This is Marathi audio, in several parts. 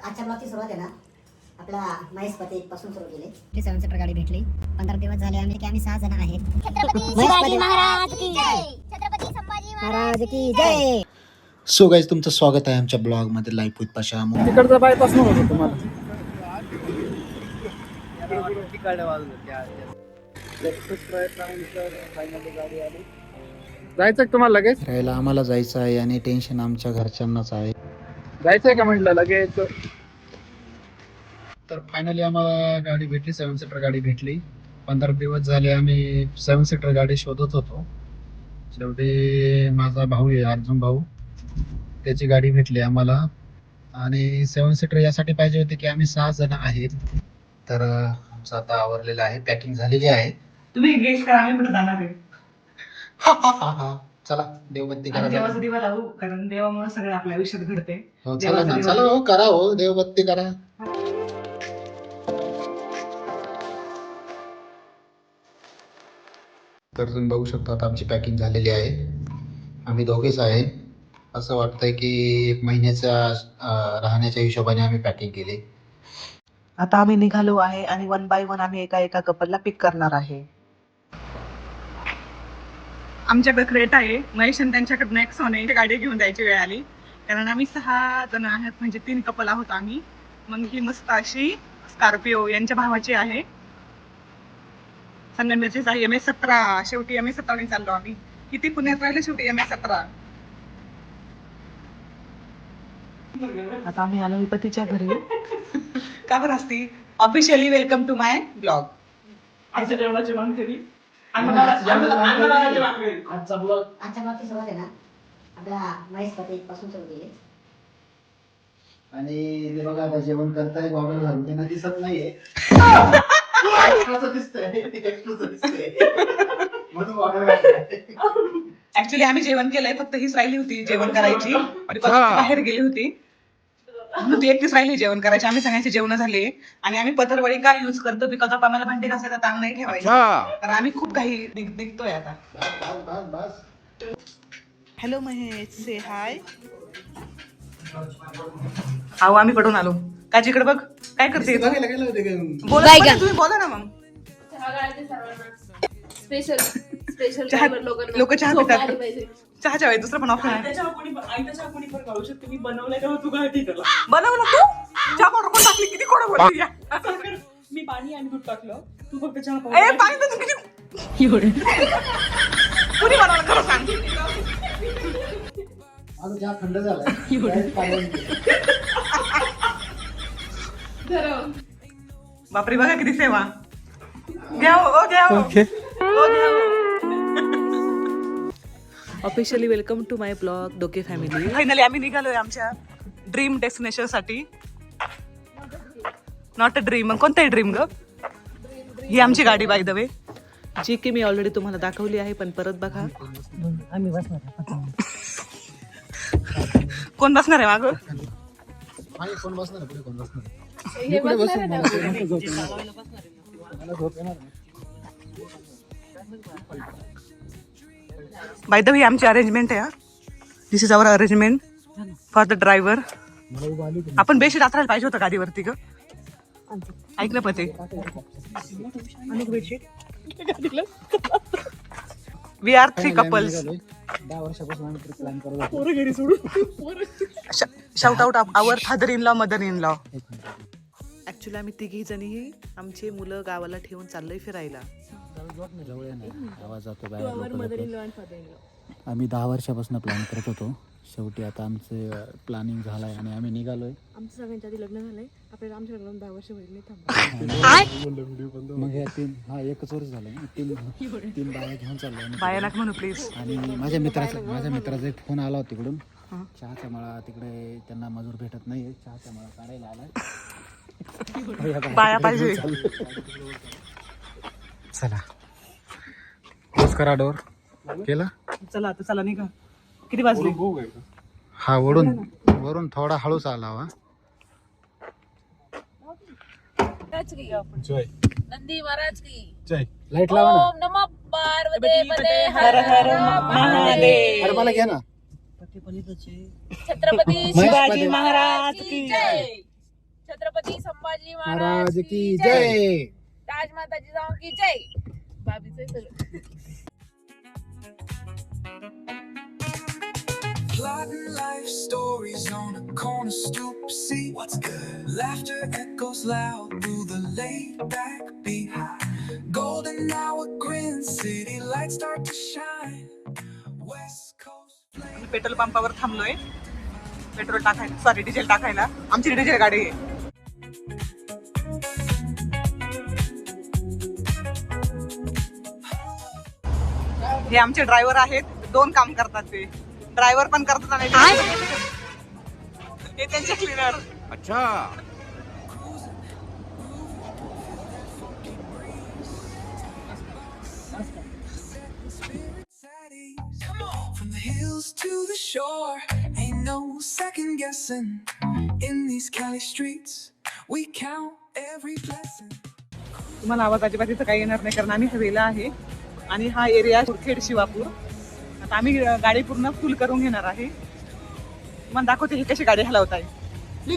आजच्या ब्लॉगची सुरुवात आहे ना आपला महेश पते पासून सुरू केली. 7 सीटर गाडी भेटली. 15 दिवस झाले आम्ही 6 जण आहेत. छत्रपती शिवाजी महाराज की जय. छत्रपती संभाजी महाराज की जय. सो गाईज तुमचं स्वागत आहे आमच्या ब्लॉग मध्ये लाईफ विथ पशा. तिकडचा बायपास नव्हता तुम्हाला जायचं तुम्हाला लगेच राहायला आम्हाला जायचं आहे आणि टेन्शन आमच्या घरच्यांनाच आहे. जायचंय का म्हटलं लगेच. तर फायनली आम्हाला गाडी भेटली. 7 सीटर गाडी भेटली. 15 दिवस झाले आम्ही 7 सीटर गाडी शोधत होतो. शेवटी माझा भाऊ आहे अर्जुन भाऊ, त्याची गाडी भेटली आम्हाला. आणि 7 सीटर यासाठी पाहिजे होती की आम्ही 6 जण आहेत. तर आमचं आता आवरलेलं आहे, पॅकिंग झालेली आहे. तुम्ही गेस्ट करा, आम्ही कुठे जाणार आहे. चला देवबत्ती आणि करा. देवाचा दिवा लावू, कारण देवामुळे सगळं आपल्या आयुष्यात घडते. हो चला ना, चला हो करा, हो देवबत्ती करा. तर तुम्ही बघू शकता आता आमची पॅकिंग झालेली आहे. आम्ही दोघेच आहे. असं वाटतंय की 1 महिन्याच्या राहण्याच्या हिशोबाने आम्ही पॅकिंग केली. आता आम्ही निघालो आहे आणि 1 बाय 1 आम्ही एका कपलला पिक करणार आहे. आमच्याकडे क्रेट आहे. महेश आणि त्यांच्याकडे नेक्सॉन आहे. गाडी घेऊन जायची वेळ आली, कारण आम्ही 6 जण आहेत, म्हणजे 3 कपल आहोत आम्ही. मग ही मस्त अशी स्कॉर्पिओ यांच्या भावाची आहे. संगमनेरचीच आहे. MS-17. शेवटी MS-17 चाललो आम्ही. किती पुण्यात राहिले, शेवटी MS-17. आता आम्ही आलो पतीच्या घरी. का बरं असती. Officially welcome to my blog. आजच्या जेवणाची मान करी. आजच्या ब्लॉगची सुरुवात आहे ना आपला महेश पते पासून सुरू केली. आणि ते बघा आता जेवण करताय, गॉगल घालून त्यांना दिसत नाहीये. ऍक्च्युली आम्ही जेवण केलंय, फक्त हीच राहिली होती जेवण करायची. आणि बाहेर गेली होती, ती एकटीच राहिली जेवण करायची. आम्ही सगळ्यांचे जेवण झाले. आणि आम्ही पत्रवडी का युज करतो, बिकॉज ऑफ आम्हाला भांडी घासायचा ताण नाही ठेवायचा. तर आम्ही खूप काही निघतोय आता. हॅलो महेश, से हाय. अहो आम्ही कडून आलो. काजीकडे बघ काय करते. बोला तुम्ही, बोला ना मग. लोक चहा पितात. चहाच्या वेळी दुसरं पण ऑप्शन आहे. बनवलं तू चहा पावडर कोण टाकली, किती खोडं बोलली. मी पाणी आणि दूध टाकलं, तू फक्त चहा ए पाणी तर किती कुणी बनवलं खरं सांग. चहा थंड झाला. बापरे, बघा किती सेवा. घ्या हो, घ्या हो. Officially welcome to my blog Doke family. Finally आम्ही निघालोय आमच्या ड्रीम डेस्टिनेशन साठी. Not a dream. मग कोणतं ड्रीम ग. ही आमची गाडी बाय द वे, जी की मी ऑलरेडी तुम्हाला दाखवली आहे, पण परत बघा. आम्ही बसणार. कोण बसणार आहे माग. कोण बसणार पुढे, कोण बसणार. बाय द वे आमची अरेंजमेंट आहे. This is our arrangement for the driver. आपण बेशीट आथरायला पाहिजे होतं गाडीवरती ग. ऐक ना पते. We R 3 couples. 10 वर्षापासून आम्ही प्लॅन करत shout out our father in law, mother in law. Actually आम्ही 3 जणीही आमचे मुलं गावाला ठेवून चाललोय फिरायला. आवाज जातो बाहेर. आम्ही 10 वर्षापासून प्लॅन करत होतो. शेवटी आता आमचं प्लॅनिंग झालंय आणि आम्ही निघालोय. आमचं सगळ्यांच्या आधी लग्न झालंय. आपल्याला आमच्या लग्न 10 वर्ष होईल नाही. मग हे 3 एकच वर्ष झालं. 3 बाया घेऊन चाललोय. बाया नका म्हणू प्लीज. आणि माझ्या मित्राचा एक फोन आला होता तिकडून. चहाचा मळा तिकडे त्यांना मजूर भेटत नाहीये. चहाचा मळा काढायला आलाय. बाया पाहिजे. चला क्लोज करा डोर. केला. चला आता चला निघा. किती वाजले. हा वरून थोडा हळूच आला. वा जय नंदी महाराज की जय. लाईट लावा ना. ओम नमः पार्वती हर हर महादेव. अरे मला घ्या ना. छत्रपती शिवाजी महाराज की जय. छत्रपती संभाजी महाराज की जय. राजमाताजी जाऊ की जय. बाबीचं सगळं. Plotting life stories on a corner stoop. See what's good. Laughter echoes loud through the laid back beat. Golden hour grin, city lights start to shine. West Coast. Petrol पंपावर थांबलोय पेट्रोल टाकायला, सॉरी डिझेल टाकायला. आमची डिझेल गाडी आहे. हे आमचे ड्रायव्हर आहेत, 2 काम करतात. ते ड्रायव्हर पण करतात आणि हे त्यांचे क्लीनर. अच्छा. From the hills to the shore, ain't no second guessing. In these Cali streets, we count every blessing. तुम्हाला आवाज अजिबात इथं काही येणार नाही कारण आम्ही हवेला आहे आणि हा एरिया खेड शिवापूर. आता आम्ही गाडी पूर्ण फुल करून घेणार आहे. तुम्हाला दाखवते ही कशी गाडी हलवत आहे.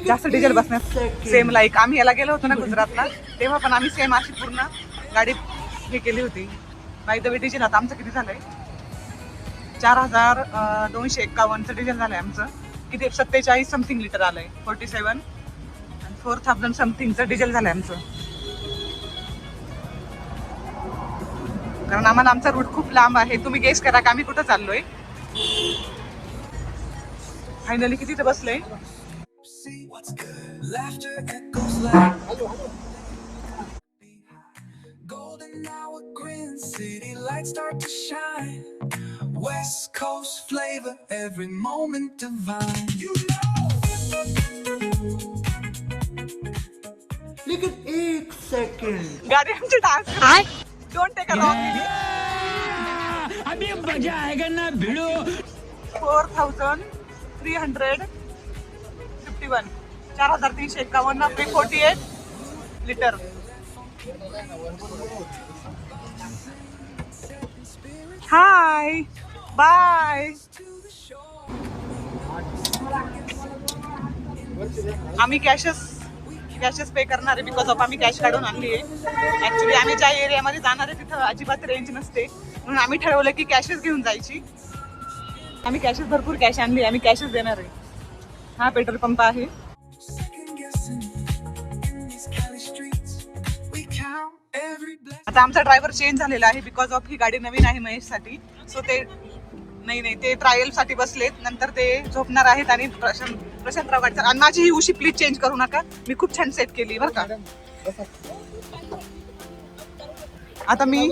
जास्त डिझेल बसण्यात सेम लाईक आम्ही याला गेलो होतो ना गुजरातला, तेव्हा पण आम्ही सेम अशी पूर्ण गाडी हे केली होती. बाय द वे डिझेल आता आमचं किती झालंय, 4251चं डिझेल झालंय आमचं. किती 47 समथिंग लिटर आलंय. 47 आणि 4000 समथिंगचं डिझेल झालंय आमचं. कारण आम्हाला आमचा रूट खूप लांब आहे. तुम्ही गेस करा की आम्ही कुठं चाललोय. फायनली किती बसलोय. See what's good. Laughter echoes loud. Golden hour grin, city lights start to shine. West Coast flavor, every moment divine. You know. लेकिन 1 सेकंड. गाडी आमची dance. Don't take a long. अभी मजा आएगा ना भिड़ो. 4351 4351 पे 48 लिटर. Hi bye. आम्ही कॅशच पे करणार आहे बिकॉज ऑफ आम्ही कॅश काढून आणली आहे. ऍक्च्युली आम्ही ज्या एरियामध्ये जाणार आहे तिथं अजिबात रेंज नसते म्हणून आम्ही ठरवलं की कॅशच घेऊन जायची. आम्ही कॅशच भरपूर कॅश आणली. आम्ही कॅशच देणार आहे. हा पेट्रोल पंप आहे. आता आमचा ड्रायव्हर चेंज झालेला आहे बिकॉज ऑफ ही गाडी नवीन आहे महेशसाठी. सो ते नाही ते ट्रायल साठी बसलेत. नंतर ते झोपणार आहेत आणि प्रशांतराव गाडीचा. आणि माझी ही उशी प्लीज चेंज करू नका. मी खूप छान सेट केली बरं का. आता मी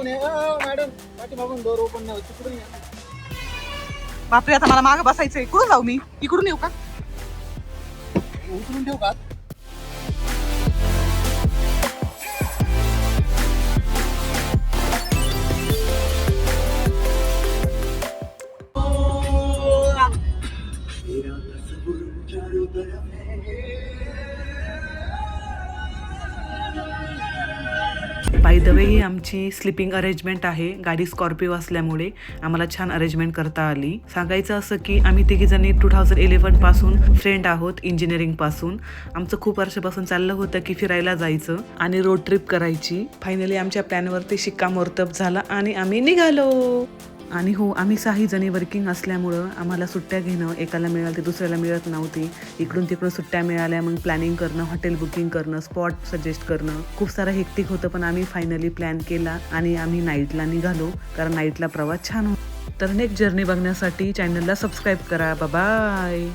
बापरे आता मला मागं बसायचंय. कुठून जाऊ मी. इकडून येऊ का. उचलून ठेवू का. बाय द वे ही आमची स्लिपिंग अरेंजमेंट आहे. गाडी स्कॉर्पिओ असल्यामुळे आम्हाला छान अरेंजमेंट करता आली. सांगायचं असं की आम्ही तिघीजणी 2011 पासून फ्रेंड आहोत. इंजिनिअरिंग पासून आमचं खूप वर्षापासून चाललं होतं की फिरायला जायचं आणि रोड ट्रिप करायची. फायनली आमच्या प्लॅनवरती शिक्कामोर्तब झाला आणि आम्ही निघालो. आणि हो, आम्ही 6 जणी वर्किंग असल्यामुळं आम्हाला सुट्ट्या घेणं एकाला मिळालं ते दुसऱ्याला मिळत नव्हती. इकडून तिकडून सुट्ट्या मिळाल्या. मग प्लॅनिंग करणं, हॉटेल बुकिंग करणं, स्पॉट सजेस्ट करणं खूप सारं हेक्टिक होतं. पण आम्ही फायनली प्लॅन केला आणि आम्ही नाईटला निघालो कारण नाईटला प्रवास छान होता. तर नेक्स्ट जर्नी बघण्यासाठी चॅनलला सबस्क्राईब करा. बाय.